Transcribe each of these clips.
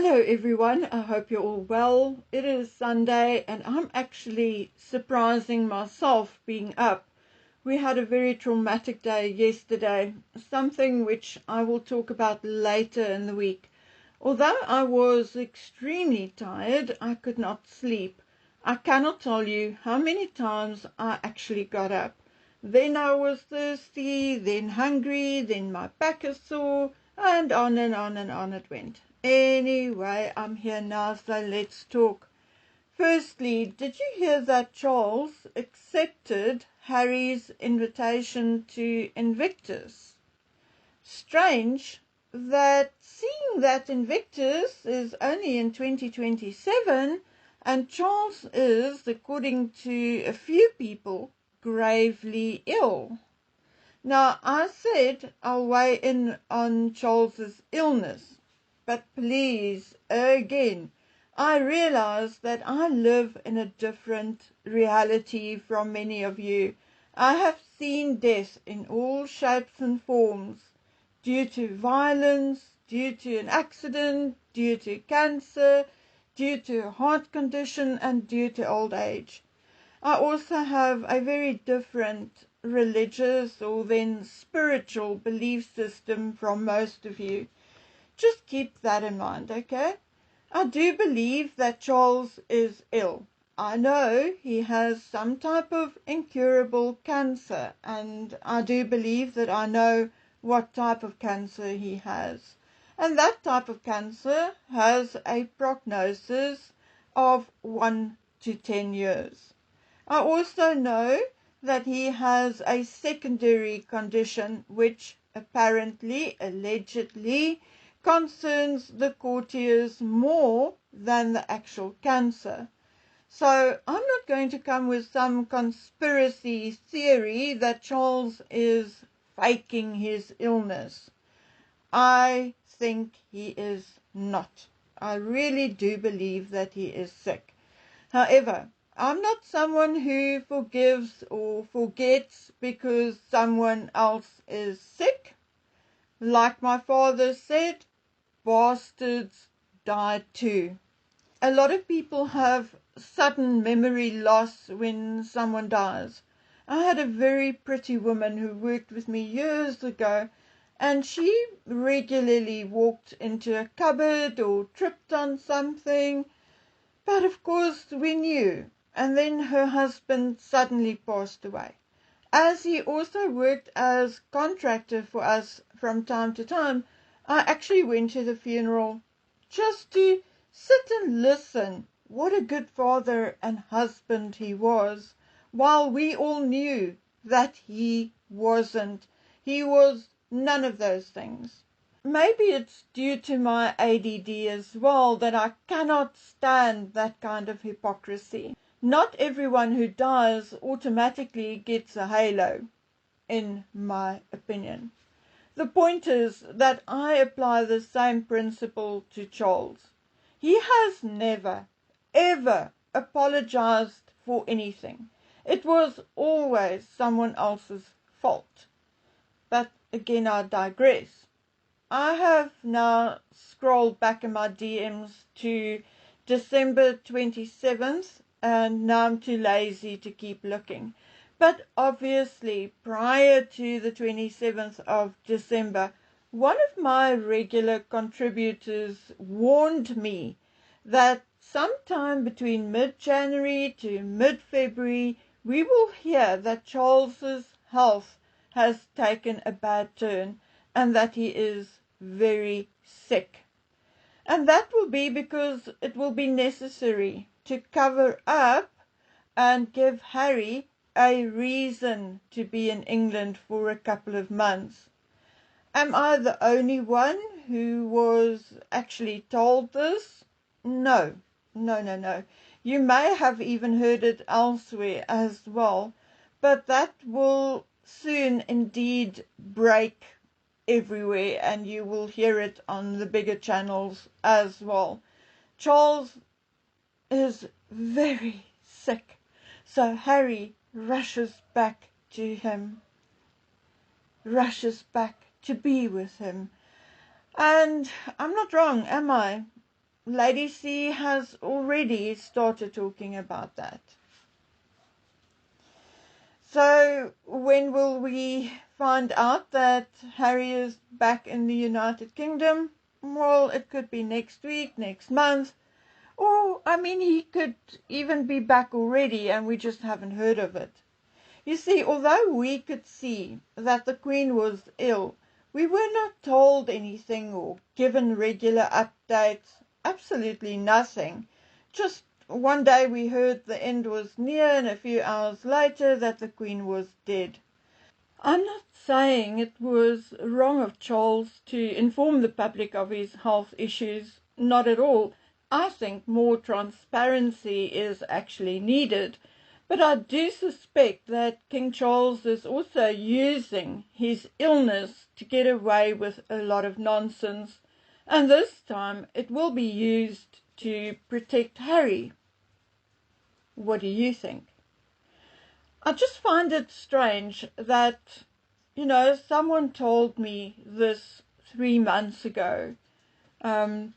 Hello everyone, I hope you're all well. It is Sunday and I'm actually surprising myself being up. We had a very traumatic day yesterday, something which I will talk about later in the week. Although I was extremely tired, I could not sleep. I cannot tell you how many times I actually got up. Then I was thirsty, then hungry, then my back is sore, and on and on and on it went. Anyway, I'm here now, so let's talk. Firstly, did you hear that Charles accepted Harry's invitation to Invictus? Strange that seeing that Invictus is only in 2027 and Charles is, according to a few people, gravely ill. Now, I said I'll weigh in on Charles's illness, but please, again, I realize that I live in a different reality from many of you. I have seen death in all shapes and forms, due to violence, due to an accident, due to cancer, due to a heart condition, and due to old age. I also have a very different religious or then spiritual belief system from most of you. Just keep that in mind, okay? I do believe that Charles is ill. I know he has some type of incurable cancer, and I do believe that I know what type of cancer he has. And that type of cancer has a prognosis of 1 to 10 years. I also know that he has a secondary condition which apparently, allegedly, concerns the courtiers more than the actual cancer. So I'm not going to come with some conspiracy theory that Charles is faking his illness. I think he is not. I really do believe that he is sick. However, I'm not someone who forgives or forgets because someone else is sick. Like my father said, bastards die too. A lot of people have sudden memory loss when someone dies. I had a very pretty woman who worked with me years ago, and she regularly walked into a cupboard or tripped on something. But of course we knew, and then her husband suddenly passed away. As he also worked as contractor for us from time to time, I actually went to the funeral just to sit and listen. What a good father and husband he was, while we all knew that he wasn't. He was none of those things. Maybe it's due to my ADD as well that I cannot stand that kind of hypocrisy. Not everyone who dies automatically gets a halo, in my opinion. The point is that I apply the same principle to Charles. He has never, ever apologized for anything. It was always someone else's fault. But again, I digress. I have now scrolled back in my DMs to December 27th, and now I'm too lazy to keep looking. But obviously, prior to the 27th of December, one of my regular contributors warned me that sometime between mid-January to mid-February, we will hear that Charles's health has taken a bad turn and that he is very sick. And that will be because it will be necessary to cover up and give Harry a reason to be in England for a couple of months. Am I the only one who was actually told this? No. No. You may have even heard it elsewhere as well, but that will soon indeed break everywhere, and you will hear it on the bigger channels as well. Charles is very sick, so Harry rushes back to him, rushes back to be with him. And I'm not wrong, am I? Lady C has already started talking about that. So when will we find out that Harry is back in the United Kingdom? Well, it could be next week, next month, or, he could even be back already and we just haven't heard of it. You see, although we could see that the Queen was ill, we were not told anything or given regular updates, absolutely nothing. Just one day we heard the end was near and a few hours later that the Queen was dead. I'm not saying it was wrong of Charles to inform the public of his health issues, not at all. I think more transparency is actually needed. But I do suspect that King Charles is also using his illness to get away with a lot of nonsense. And this time it will be used to protect Harry. What do you think? I just find it strange that, someone told me this 3 months ago. And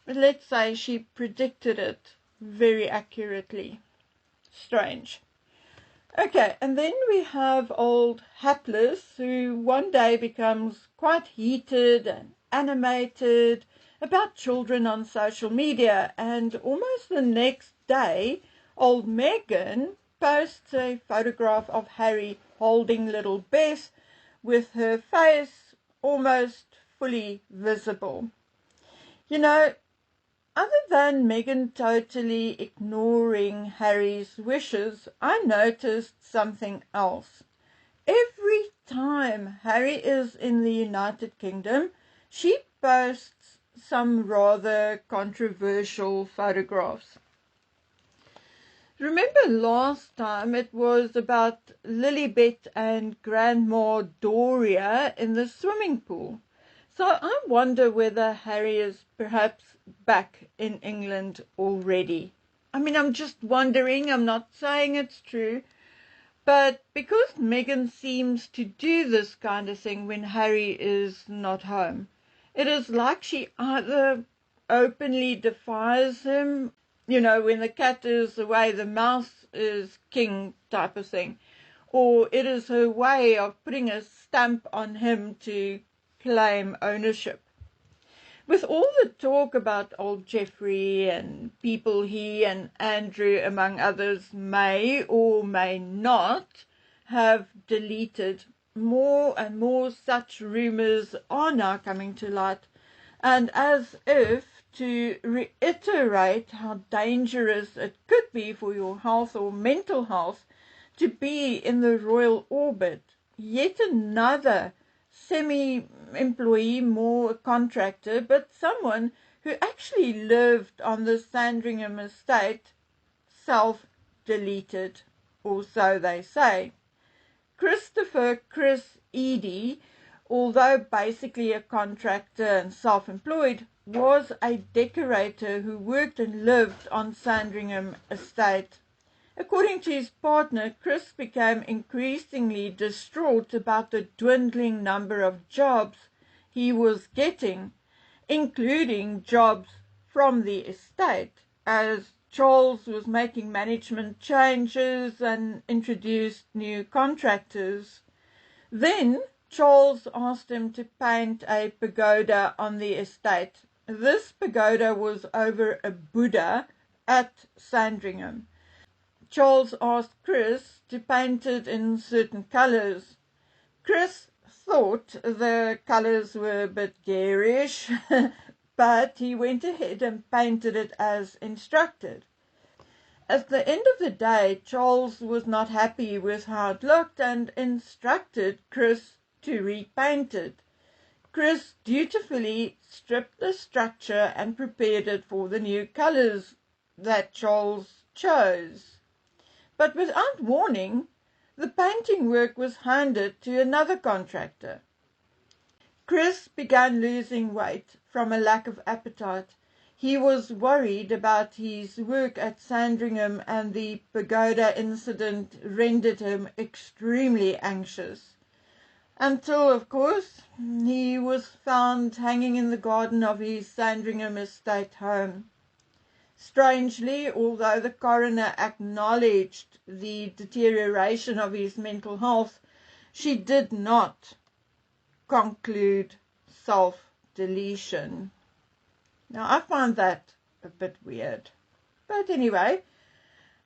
let's say she predicted it very accurately. Strange. Okay, and then we have old Hapless, who one day becomes quite heated and animated about children on social media, and almost the next day, old Meghan posts a photograph of Harry holding little Bess with her face almost fully visible. Other than Meghan totally ignoring Harry's wishes, I noticed something else. Every time Harry is in the United Kingdom, she posts some rather controversial photographs. Remember last time it was about Lilibet and Grandma Doria in the swimming pool. So I wonder whether Harry is perhaps back in England already. I'm just wondering, I'm not saying it's true, but because Meghan seems to do this kind of thing when Harry is not home, it is like she either openly defies him, when the cat is away, the mouse is king type of thing, or it is her way of putting a stamp on him to claim ownership. With all the talk about old Geoffrey and people he and Andrew, among others, may or may not have deleted, more and more such rumours are now coming to light, and as if to reiterate how dangerous it could be for your health or mental health to be in the royal orbit, yet another semi-employee, more a contractor, but someone who actually lived on the Sandringham estate, self-deleted, or so they say. Chris Eadie, although basically a contractor and self-employed, was a decorator who worked and lived on Sandringham estate. According to his partner, Chris became increasingly distraught about the dwindling number of jobs he was getting, including jobs from the estate, as Charles was making management changes and introduced new contractors. Then Charles asked him to paint a pagoda on the estate. This pagoda was over a Buddha at Sandringham. Charles asked Chris to paint it in certain colours. Chris thought the colours were a bit garish, but he went ahead and painted it as instructed. At the end of the day, Charles was not happy with how it looked and instructed Chris to repaint it. Chris dutifully stripped the structure and prepared it for the new colours that Charles chose. But without warning, the painting work was handed to another contractor. Chris began losing weight from a lack of appetite. He was worried about his work at Sandringham, and the pagoda incident rendered him extremely anxious. until, of course, he was found hanging in the garden of his Sandringham estate home. Strangely, although the coroner acknowledged the deterioration of his mental health, she did not conclude self-deletion. Now, I find that a bit weird. But anyway,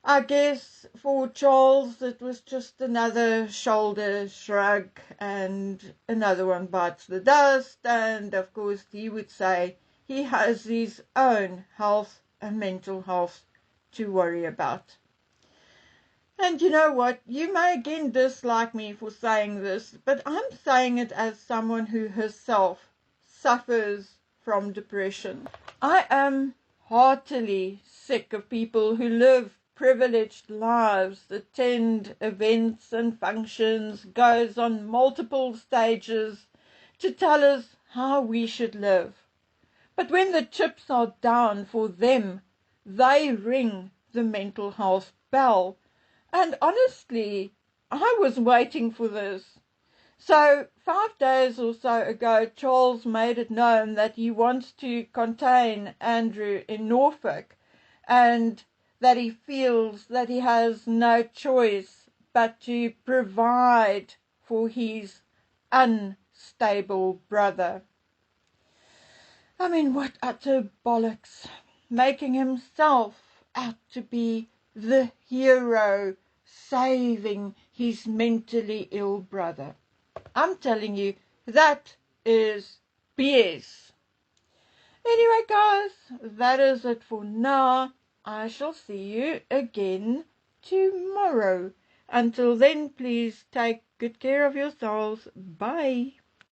I guess for Charles it was just another shoulder shrug and another one bites the dust, and of course he would say he has his own health and mental health to worry about. And you know what? You may again dislike me for saying this, but I'm saying it as someone who herself suffers from depression. I am heartily sick of people who live privileged lives, attend events and functions, goes on multiple stages to tell us how we should live. But when the chips are down for them, they ring the mental health bell. And honestly, I was waiting for this. So 5 days or so ago, Charles made it known that he wants to contain Andrew in Norfolk, and that he feels that he has no choice but to provide for his unstable brother. I mean, what utter bollocks. Making himself out to be the hero saving his mentally ill brother. I'm telling you, that is BS. Anyway, guys, that is it for now. I shall see you again tomorrow. Until then, please take good care of yourselves. Bye.